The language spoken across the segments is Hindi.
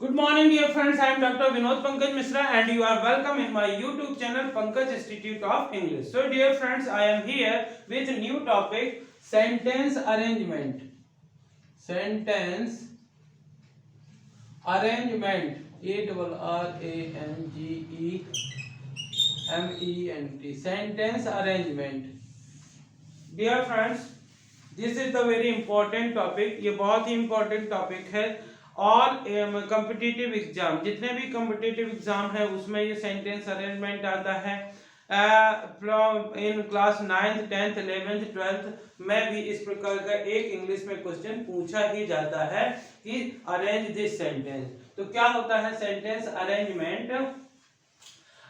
Good morning, dear friends. I am Dr. Vinod Pankaj Misra, and you are welcome in my YouTube channel Pankaj Institute of English. So, dear friends, I am here with a new topic: sentence arrangement. Sentence arrangement. ARRANGEMENT. Sentence arrangement. Dear friends, this is the very important topic. ये बहुत ही इंपॉर्टेंट टॉपिक है। ऑल कॉम्पिटिटिव एग्जाम, जितने भी कॉम्पिटिटिव एग्जाम है उसमें ये सेंटेंस अरेंजमेंट आता है। In class 9th 10th 11th 12th में भी इस प्रकार का एक इंग्लिश में क्वेश्चन पूछा ही जाता है कि अरेंज दिस सेंटेंस। तो क्या होता है सेंटेंस अरेंजमेंट?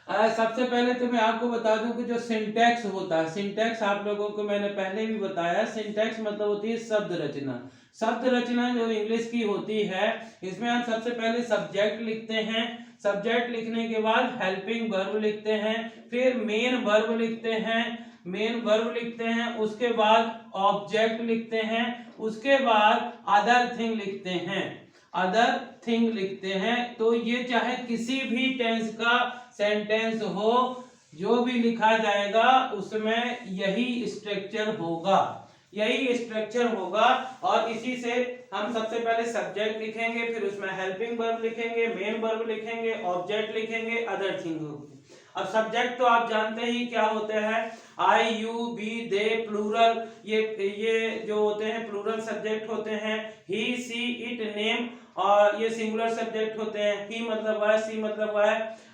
सबसे पहले तो मैं आपको बता दूं कि जो सिंटैक्स होता है, सिंटैक्स आप लोगों को मैंने पहले भी बताया, सिंटैक्स मतलब होती है शब्द रचना। शब्द रचना जो इंग्लिश की होती है, इसमें हम सबसे पहले सब्जेक्ट लिखते हैं। सब्जेक्ट लिखने के बाद हेल्पिंग वर्ब लिखते हैं, फिर मेन वर्ब लिखते हैं, उसके बाद ऑब्जेक्ट लिखते हैं, उसके बाद अदर थिंग लिखते हैं। तो ये चाहे किसी भी टेंस का सेंटेंस हो, जो भी लिखा जाएगा उसमें यही स्ट्रक्चर होगा। और इसी से हम सबसे पहले सब्जेक्ट लिखेंगे, फिर उसमें हेल्पिंग वर्ब लिखेंगे, मेन वर्ब लिखेंगे, ऑब्जेक्ट लिखेंगे, अदर थिंग होगी। अब सब्जेक्ट तो आप जानते ही क्या होते हैं, आई यू बी दे प्लूरल, ये जो होते हैं प्लूरल सब्जेक्ट होते हैं। ही सी इट नेम, और ये सिंगुलर सब्जेक्ट होते हैं। ही मतलब वह, सी मतलब वह,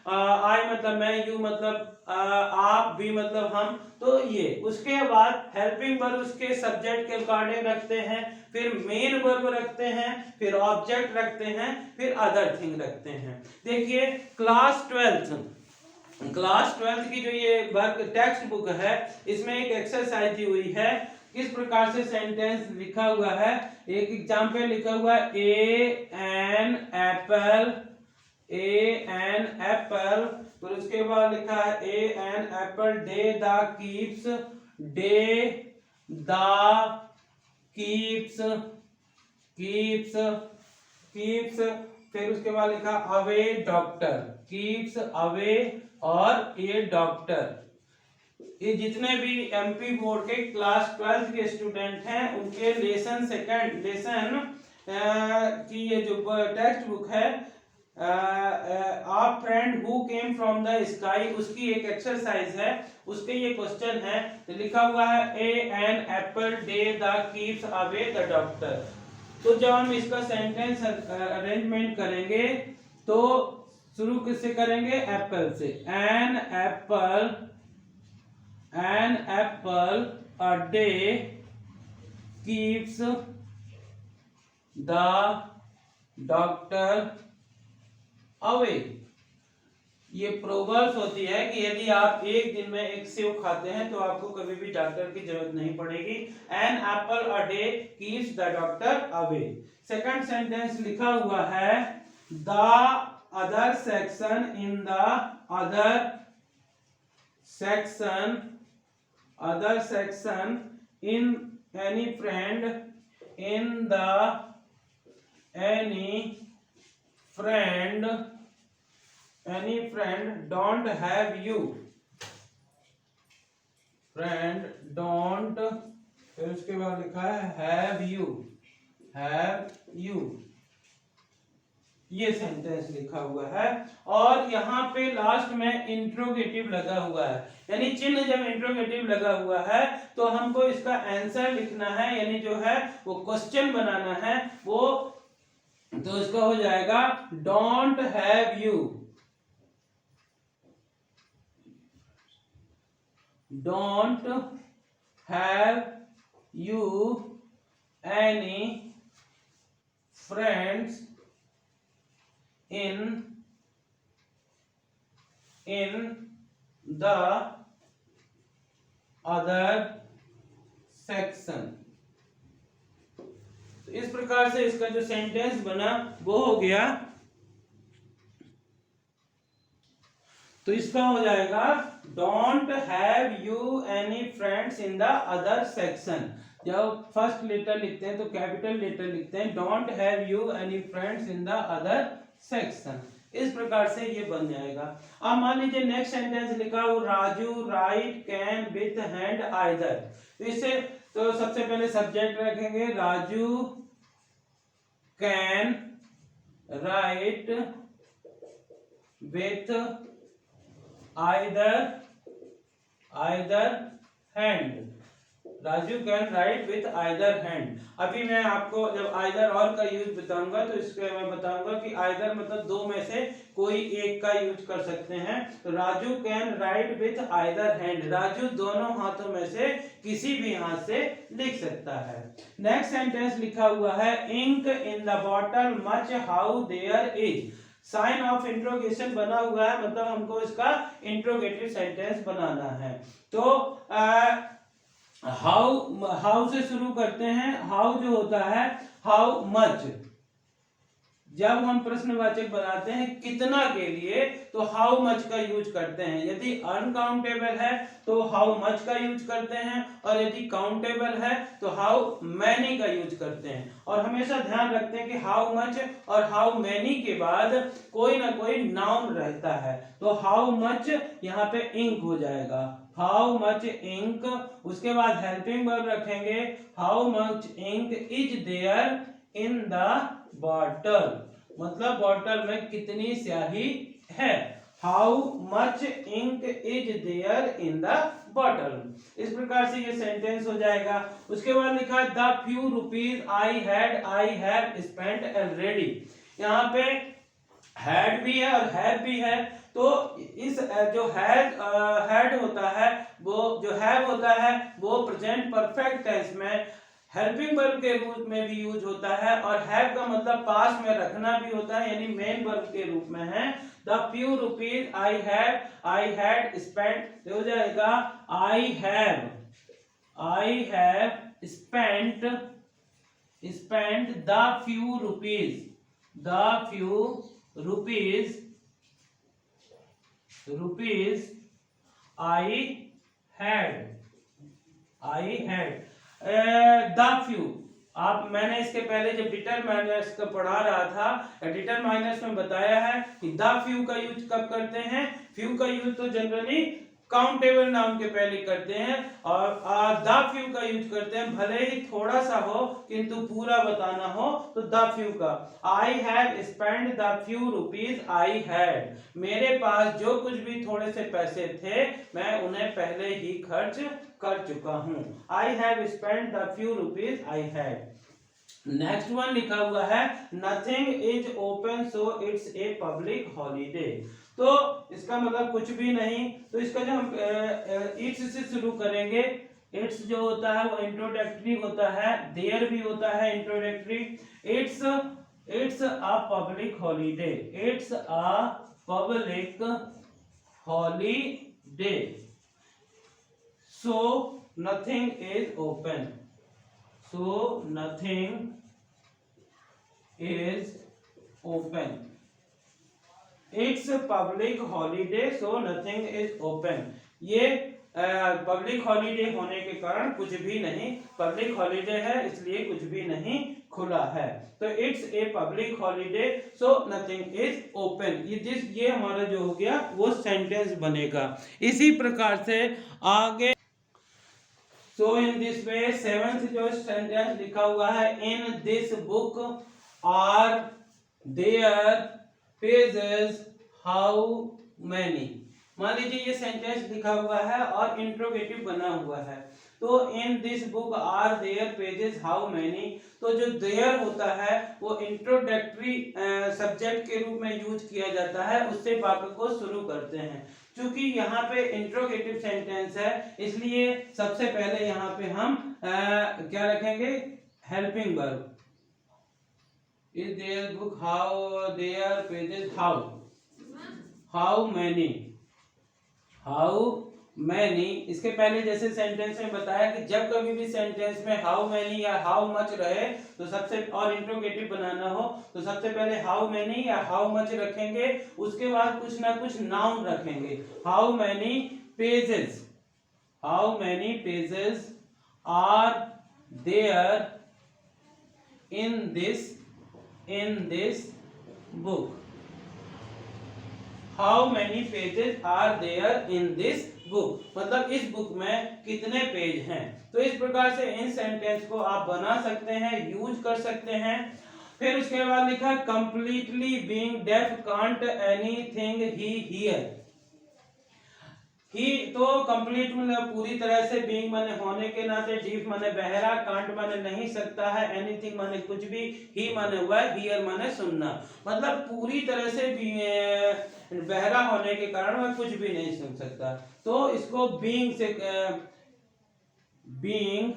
आई मतलब मैं, यू मतलब आप, भी मतलब हम। तो ये उसके बाद हेल्पिंग वर्ब उसके सब्जेक्ट के अकॉर्डिंग रखते हैं, फिर मेन वर्ब रखते हैं, फिर ऑब्जेक्ट रखते हैं, फिर अदर थिंग रखते हैं। देखिए क्लास 12th की जो ये वर्क टेक्स्ट बुक है, इसमें एक एक्सरसाइज दी हुई है। किस प्रकार से सेंटेंस लिखा हुआ है, एक एग्जाम्पल लिखा हुआ है, एन एप्पल, फिर उसके बाद लिखा है an apple day the keeps, फिर उसके बाद लिखा अवे डॉक्टर, कीप्स अवे और ये डॉक्टर। ये जितने भी एमपी बोर्ड के क्लास 12th के स्टूडेंट हैं, उनके लेसन की ये जो टेक्स्ट बुक है, a friend who came from the sky, उसकी एक एक्सरसाइज है, उसके ये क्वेश्चन है। तो लिखा हुआ है an apple day the keeps away the doctor. तो जब हम इसका सेंटेंस अरेंजमेंट करेंगे तो शुरू किससे करेंगे, एप्पल से। An apple a day keeps the doctor away. ये प्रोवर्ब्स होती है कि यदि आप एक दिन में एक सेव खाते हैं तो आपको कभी भी डॉक्टर की जरूरत नहीं पड़ेगी। An apple a day keeps the doctor away. Second sentence लिखा हुआ है, the other section in any friend don't have you, फिर उसके बाद लिखा है have you। ये सेंटेंस लिखा हुआ है, और यहाँ पे लास्ट में इंट्रोगेटिव लगा हुआ है, यानी चिन्ह जब इंट्रोगेटिव लगा हुआ है तो हमको इसका आंसर लिखना है, यानी जो है वो क्वेश्चन बनाना है वो। तो इसका हो जाएगा don't have you, don't have you any friends in the other section। तो इस प्रकार से इसका जो सेंटेंस बना वो हो गया। तो इसका हो जाएगा don't have you any friends in the other section. जब फर्स्ट लेटर लिखते हैं तो कैपिटल लेटर लिखते हैं। Don't have you any friends in the other section. इस प्रकार से ये बन जाएगा। अब मान लीजिए नेक्स्ट सेंटेंस लिखा हो Raju right can with hand either. तो इससे तो सबसे पहले सब्जेक्ट रखेंगे Raju can write with either hand. Raju can write with either hand. अभी मैं आपको जब आइदर और का यूज बताऊंगा तो इसके मैं बताऊंगा कि आइदर मतलब दो में से कोई एक का यूज कर सकते हैं। तो Raju can write with either hand, Raju दोनों हाथों में से किसी भी हाथ से लिख सकता है। नेक्स्ट सेंटेंस लिखा हुआ है ink in the bottle much how there is. Sign of interrogation बना हुआ है, मतलब हमको इसका इंट्रोगेटिव सेंटेंस बनाना है। तो हाउ से शुरू करते हैं। हाउ जो होता है हाउ मच, जब हम प्रश्नवाचक बनाते हैं कितना के लिए तो हाउ मच का यूज करते हैं। यदि अनकाउंटेबल है तो हाउ मच का यूज करते हैं, और यदि काउंटेबल है तो हाउ मैनी का यूज करते हैं। और हमेशा ध्यान रखते हैं कि हाउ मच और हाउ मैनी के बाद कोई ना कोई नाउन रहता है। तो हाउ मच यहाँ पे इंक हो जाएगा, हाउ मच इंक। उसके बाद हेल्पिंग वर्ब रखेंगे, how much ink is there in the bottle, मतलब बॉटल में कितनी स्याही है। How much ink is there in the bottle. इस प्रकार से ये सेंटेंस हो जाएगा। उसके बाद लिखा है the few rupees I have spent already. यहाँ पे हैड भी है और हैव भी है। तो इस जो हैड होता है वो जो हैव होता है वो प्रेजेंट परफेक्ट टेंस में हेल्पिंग वर्ब के रूप में भी यूज होता है, और हैव का मतलब पास में रखना भी होता है, यानी मेन वर्ब के रूप में है। The few rupees I had spent हो जाएगा I have spent the few rupees I had the few. आप मैंने इसके पहले जब डिटरमाइनर्स का पढ़ा रहा था, डिटरमाइनर्स में बताया है कि द फ्यू का यूज कब करते हैं। फ्यू का यूज तो जनरली काउंटेबल नाउन के पहले करते हैं, और द फ्यू का यूज करते हैं भले ही थोड़ा सा हो किंतु पूरा बताना हो तो द फ्यू का। I have spend the few rupees I had, मेरे पास जो कुछ भी थोड़े से पैसे थे मैं उन्हें पहले ही खर्च कर चुका हूं। I have spend the few rupees I had. Next one लिखा हुआ है nothing is open so it's a public holiday. तो इसका मतलब कुछ भी नहीं। तो इसका जो हम इट्स से शुरू करेंगे, इट्स जो होता है वो इंट्रोडक्टरी होता है, देयर भी होता है introductory. It's a public holiday, it's a public holiday, so nothing is open, so nothing is open. It's public holiday so nothing is open. ये पब्लिक हॉलीडे होने के कारण कुछ भी नहीं, पब्लिक हॉलीडे है इसलिए कुछ भी नहीं खुला है। तो it's a public holiday so nothing is open. ये हमारा जो हो गया वो सेंटेंस बनेगा। इसी प्रकार से आगे so in this way seventh जो सेंटेंस लिखा हुआ है in this book are there pages how many. मान लीजिए ये सेंटेंस लिखा हुआ है और इंट्रोगेटिव बना हुआ है। तो in this book are there pages how many, तो जो देयर होता है वो इंट्रोडक्टरी सब्जेक्ट के रूप में यूज किया जाता है, उससे वाक्य को शुरू करते हैं। क्योंकि यहाँ पे इंट्रोगेटिव सेंटेंस है इसलिए सबसे पहले यहाँ पे हम क्या रखेंगे, helping verb. Is their book how their pages how many। इसके पहले जैसे सेंटेंस में बताया कि जब कभी भी सेंटेंस में हाउ मैनी या हाउ मच रहे तो सबसे और इंट्रोगेटिव बनाना हो तो सबसे पहले हाउ मैनी या हाउ मच रखेंगे, उसके बाद कुछ ना कुछ नाउन रखेंगे। How many pages are there in this book? How many pages are there in this book? मतलब इस बुक में कितने पेज हैं। तो इस प्रकार से इन सेंटेंस को आप बना सकते हैं, यूज कर सकते हैं। फिर उसके बाद लिखा completely being deaf can't anything he hear. ही तो कंप्लीट मतलब पूरी तरह से, बीइंग माने होने के नाते, डीफ माने बहरा, कांट माने नहीं सकता है, एनीथिंग माने कुछ भी, ही माने वह, हियर माने सुनना। मतलब पूरी तरह से बहरा होने के कारण वह कुछ भी नहीं सुन सकता। तो इसको बीइंग से being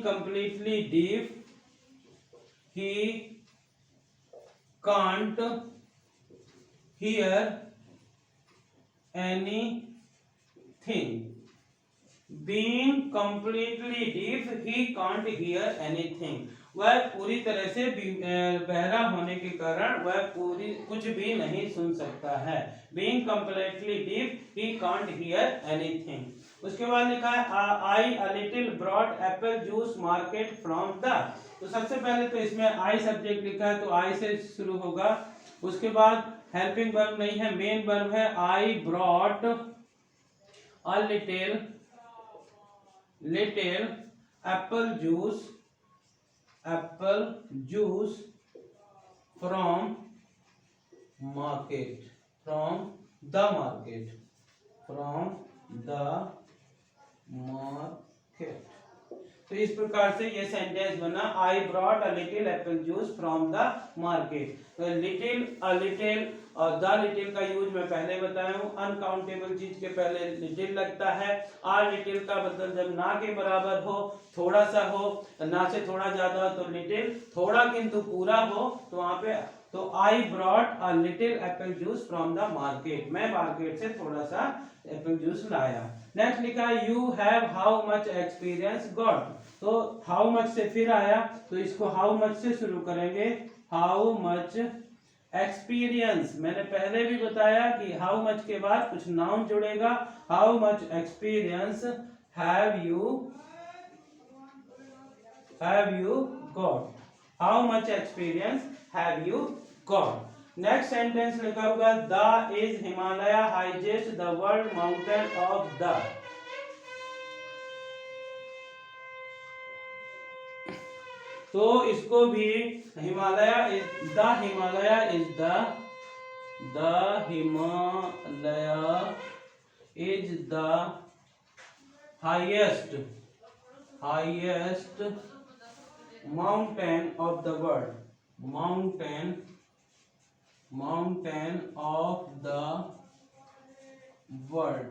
completely deaf, he can't hear anything. Being completely deaf, he can't hear anything. वह पूरी तरह से बहरा होने के कारण वह कुछ भी नहीं सुन सकता है। Being completely deaf, he can't hear anything. उसके बाद लिखा है I a little brought apple juice market from the। तो सबसे पहले तो इसमें I सब्जेक्ट लिखा है, तो I से शुरू होगा। उसके बाद हेल्पिंग वर्ब नहीं है, मेन वर्ब है। I brought a little apple juice from the market। तो इस प्रकार से ये सेंटेंस बना, I brought a little Apple juice from the market. तो लिटिल, अ लिटिल और द लिटिल का यूज मैं पहले बताया हूँ। अनकाउंटेबल चीज के पहले लिटिल लगता है। आ लिटिल का मतलब जब ना के बराबर हो, थोड़ा सा हो, ना से थोड़ा ज्यादा हो तो लिटिल, थोड़ा किंतु पूरा हो तो वहां पे, तो I brought a little Apple juice from the market, मैं मार्केट से थोड़ा सा एप्पल जूस लाया। नेक्स्ट लिखा है you have how much experience got. तो हाउ मच से फिर आया, तो इसको हाउ मच से शुरू करेंगे। हाउ मच एक्सपीरियंस, मैंने पहले भी बताया कि हाउ मच के बाद कुछ नाउन जुड़ेगा। How much experience have you got. How much experience have you got. Next sentence लिखा होगा the is Himalaya highest the world mountain of the. तो इसको भी Himalaya is the highest mountain of the world, mountain of the world.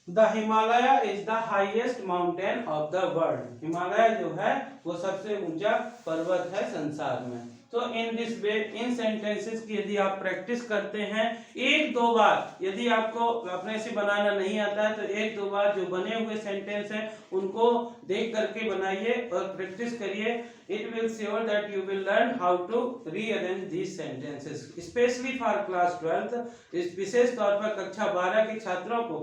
The Himalaya is the highest mountain of the world. Himalaya जो है वो सबसे ऊंचा पर्वत है संसार में। तो in this way, in sentences की यदि आप प्रैक्टिस करते हैं एक दो बार, यदि आपको अपने से बनाना नहीं आता है तो एक दो बार जो बने हुए सेंटेंस हैं उनको देख करके बनाइए और प्रैक्टिस करिए। It will sure that you will learn how to rearrange these sentences, specially for class 12। इस विशेष तौर पर कक्षा 12 के छात्रों को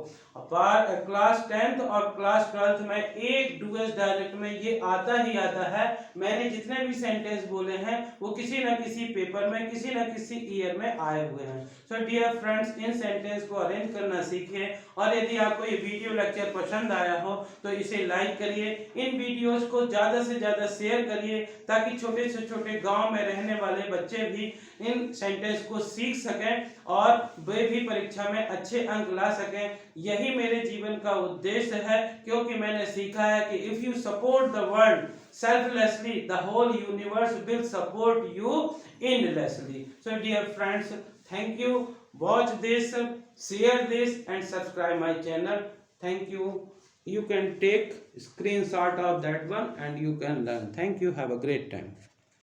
क्लास 10th और क्लास 12th में एक डूएस डायरेक्ट में ये आता ही आता है। मैंने जितने भी सेंटेंस बोले हैं वो किसी न किसी पेपर में, किसी न किसी ईयर में आए हुए हैं। सो डियर फ्रेंड्स, इन सेंटेंस को अरेंज करना सीखें। और यदि आपको ये वीडियो लेक्चर पसंद आया हो तो इसे लाइक करिए, इन वीडियोस को ज्यादा से ज्यादा शेयर करिए ताकि छोटे से छोटे गांव में रहने वाले बच्चे भी इन सेंटेंस को सीख सकें और वे भी परीक्षा में अच्छे अंक ला सकें। यही मेरे जीवन का उद्देश्य है, क्योंकि मैंने सीखा है कि if you support the world selflessly, the whole universe will support you endlessly. So dear friends, thank you. Watch this, share this and subscribe my channel. Thank you. You can take screenshot of that one and you can learn. Thank you. Have a great time.